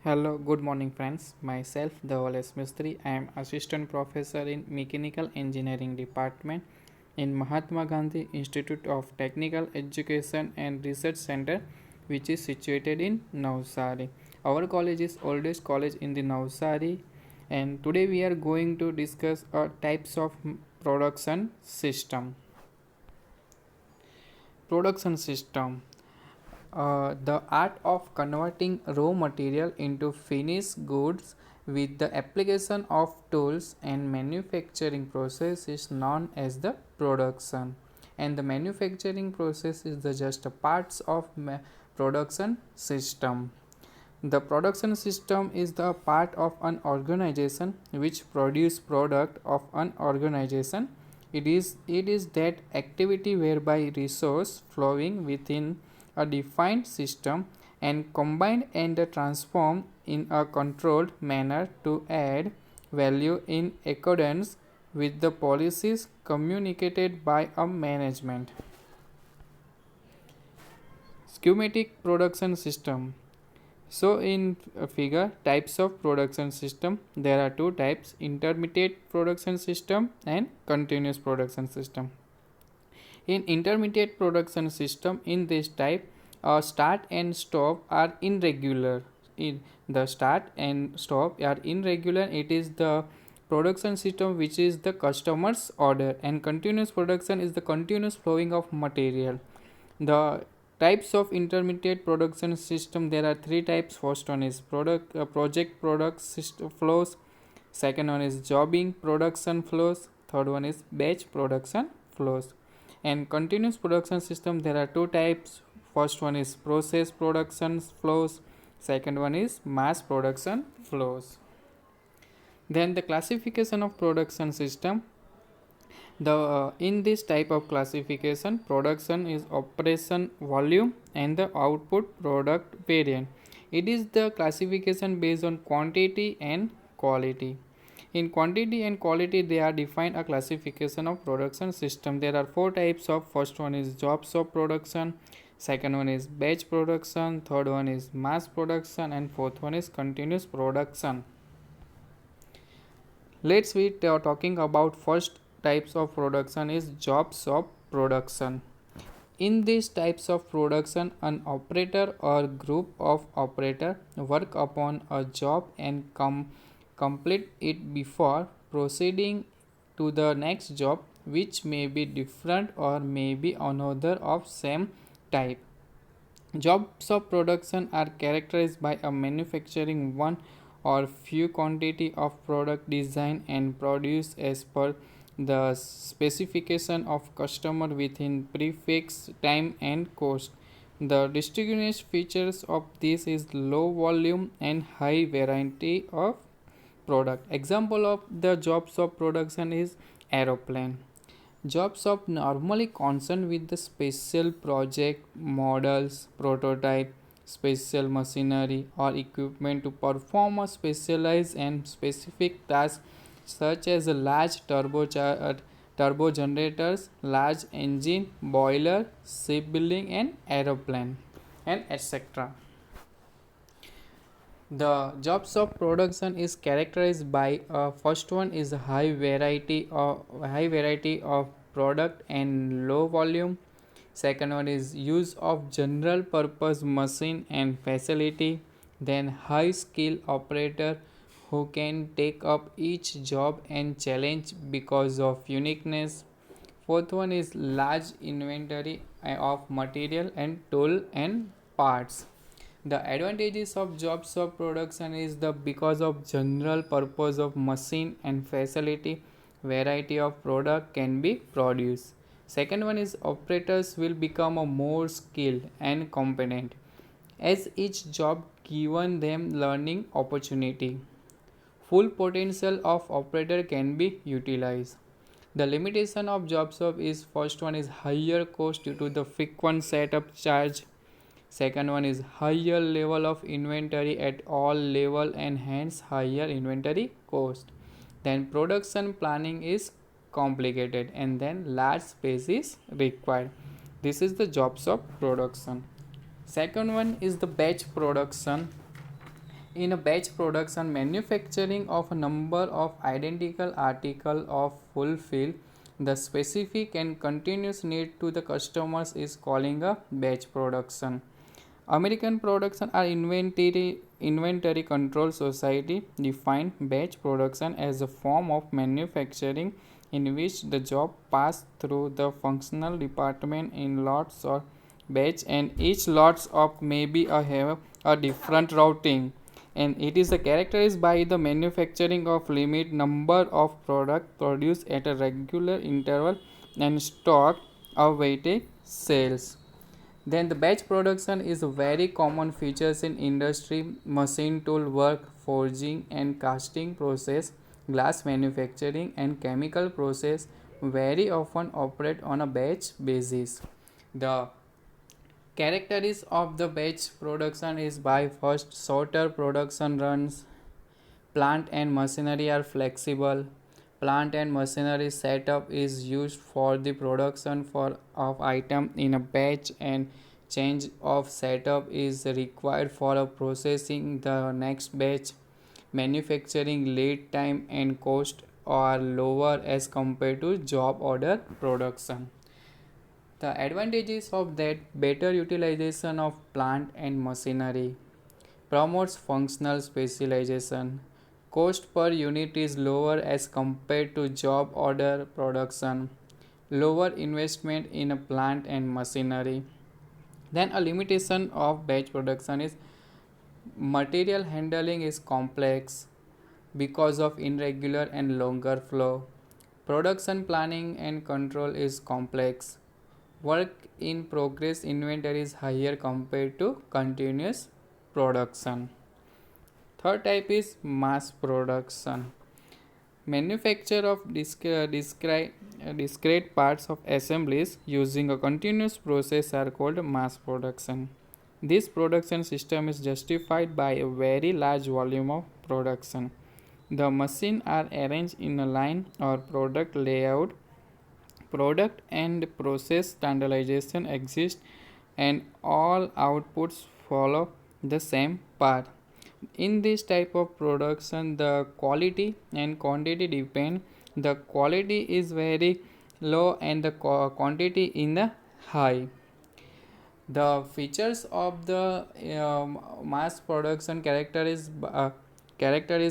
Hello, good morning, friends. Myself, Dhaval Mistry. I am Assistant Professor in Mechanical Engineering Department in Mahatma Gandhi Institute of Technical Education and Research Center, which is situated in Navsari. Our college is oldest college in the Navsari, and today we are going to discuss types of production system. Production system. The art of converting raw material into finished goods with the application of tools and manufacturing process is known as the production, and the manufacturing process is the just a parts of production system. The production system is the part of an organization which produce product of an organization. It is that activity whereby resource flowing within a defined system and combined and transformed in a controlled manner to add value in accordance with the policies communicated by a management. Schematic production system. So in a figure, types of production system, there are two types: intermediate production system and continuous production system. In intermediate production system, in this type, start and stop are irregular. In the start and stop are irregular. It is the production system which is the customer's order, and continuous production is the continuous flowing of material. The types of intermediate production system, there are three types. First one is project product system flows. Second one is jobbing production flows. Third one is batch production flows. And continuous production system, there are two types. First one is process production flows. Second one is mass production flows. Then the classification of production system. The In this type of classification, production is operation volume and the output product variant. It is the classification based on quantity and quality. In quantity and quality, they are defined a classification of production system. There are four types of. First one is jobs of production. Second one is batch production. Third one is mass production, and fourth one is continuous production. Let's be talking about first types of production is jobs of production. In these types of production, an operator or group of operator work upon a job and complete it before proceeding to the next job, which may be different or may be another of same type. Jobs of production are characterized by a manufacturing one or few quantity of product design and produce as per the specification of customer within prefixed time and cost. The distinguished features of this is low volume and high variety of product. Example of the jobs of production is aeroplane. Jobs of normally concerned with the special project, models, prototype, special machinery or equipment to perform a specialized and specific task such as a large turbo generators, large engine, boiler, shipbuilding and aeroplane and etc. The jobs of production is characterized by first one is high variety of product and low volume. Second one is use of general purpose machine and facility. Then high skill operator who can take up each job and challenge because of uniqueness. Fourth one is large inventory of material and tool and parts. The advantages of jobs of production is the because of general purpose of machine and facility, variety of product can be produced. Second one is operators will become a more skilled and competent as each job given them learning opportunity. Full potential of operator can be utilized. The limitation of job scope is first one is higher cost due to the frequent setup charge. Second one is higher level of inventory at all level and hence higher inventory cost. Then production planning is complicated and then large space is required. This is the jobs of production. Second one is the batch production. In a batch production, manufacturing of a number of identical articles of fulfill the specific and continuous need to the customers is calling a batch production. American production or inventory control society define batch production as a form of manufacturing in which the job pass through the functional department in lots or batch, and each lots of maybe a have a different routing, and it is characterized by the manufacturing of limit number of product produced at a regular interval and stock awaiting sales. Then the batch production is a very common features in industry, machine tool work, forging and casting process, glass manufacturing and chemical process very often operate on a batch basis. The characteristics of the batch production is by first shorter production runs, plant and machinery are flexible. Plant and machinery setup is used for the production of item in a batch, and change of setup is required for a processing the next batch. Manufacturing lead time and cost are lower as compared to job order production. The advantages of that better utilization of plant and machinery promotes functional specialization. Cost per unit is lower as compared to job order production. Lower investment in a plant and machinery. Then a limitation of batch production is material handling is complex because of irregular and longer flow. Production planning and control is complex. Work in progress inventory is higher compared to continuous production. Third type is mass production. Manufacture of discrete parts of assemblies using a continuous process are called mass production. This production system is justified by a very large volume of production. The machines are arranged in a line or product layout. Product and process standardization exists, and all outputs follow the same path. In this type of production, the quality and quantity depend. The quality is very low and the quantity in the high. The features of the mass production character is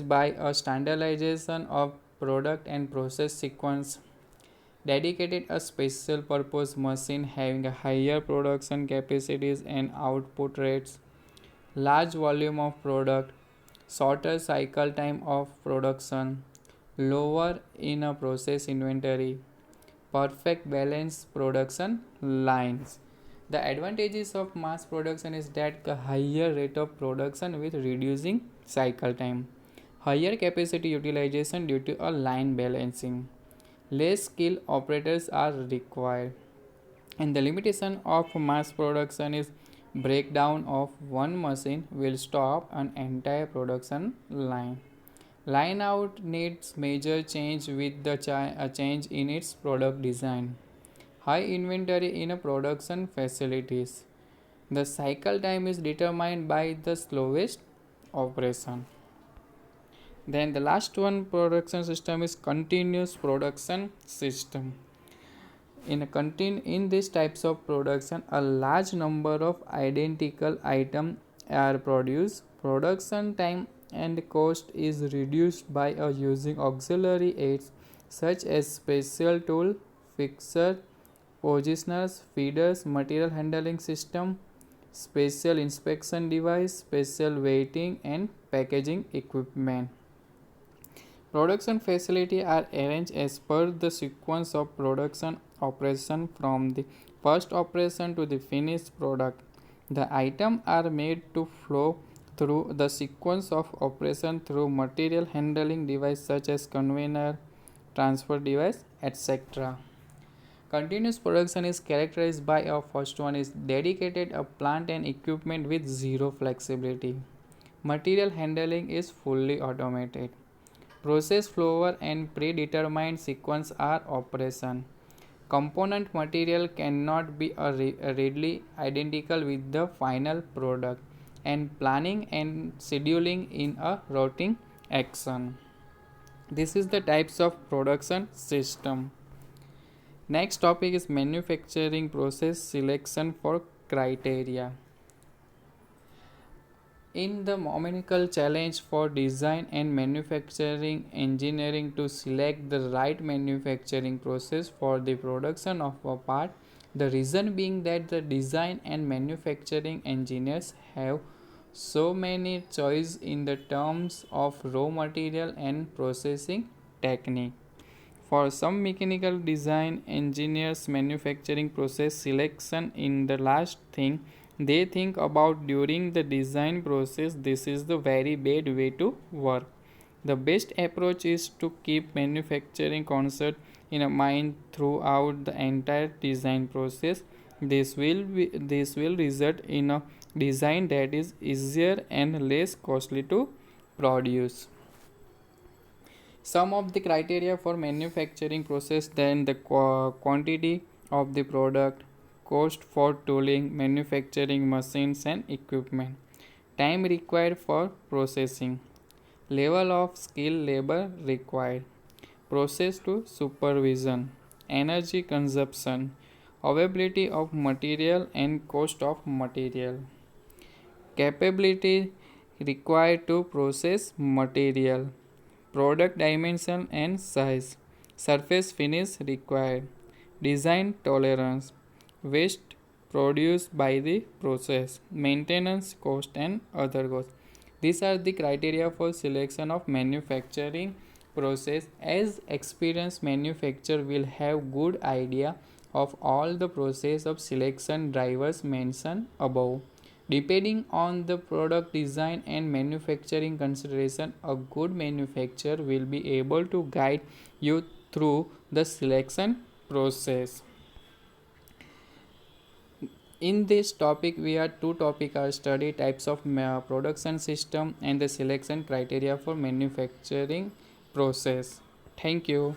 by a standardization of product and process sequence, dedicated a special purpose machine having a higher production capacities and output rates, large volume of product, shorter cycle time of production, lower in a process inventory, perfect balance production lines. The advantages of mass production is that the higher rate of production with reducing cycle time, higher capacity utilization due to a line balancing, less skilled operators are required, and the limitation of mass production is breakdown of one machine will stop an entire production line. Line out needs major change with the a change in its product design. High inventory in a production facilities. The cycle time is determined by the slowest operation. Then the last one production system is continuous production system. In these types of production, a large number of identical items are produced. Production time and cost is reduced by using auxiliary aids such as special tool, fixer, positioners, feeders, material handling system, special inspection device, special weighting and packaging equipment. Production facilities are arranged as per the sequence of production operation from the first operation to the finished product. The items are made to flow through the sequence of operation through material handling device such as conveyor, transfer device, etc. Continuous production is characterized by a first one is dedicated a plant and equipment with zero flexibility. Material handling is fully automated. Process flow and predetermined sequence are operation. Component material cannot be readily identical with the final product. and planning and scheduling in a routing action. This is the types of production system. Next topic is manufacturing process selection for criteria. In the numerical challenge for design and manufacturing engineering to select the right manufacturing process for the production of a part, the reason being that the design and manufacturing engineers have so many choice in the terms of raw material and processing technique. For some mechanical design engineers, manufacturing process selection in the last thing they think about during the design process. This is the very bad way to work. The best approach is to keep manufacturing concept in mind throughout the entire design process. This will result in a design that is easier and less costly to produce. Some of the criteria for manufacturing process, then the quantity of the product, cost for tooling, manufacturing machines and equipment, time required for processing, level of skill labor required, process to supervision, energy consumption, availability of material and cost of material, capability required to process material, product dimension and size, surface finish required, design tolerance, waste produced by the process, maintenance cost and other costs. These are the criteria for selection of manufacturing process. As experienced manufacturer will have good idea of all the process of selection drivers mentioned above. Depending on the product design and manufacturing consideration, a good manufacturer will be able to guide you through the selection process. In this topic, we are two topic are study types of production system and the selection criteria for manufacturing process. Thank you.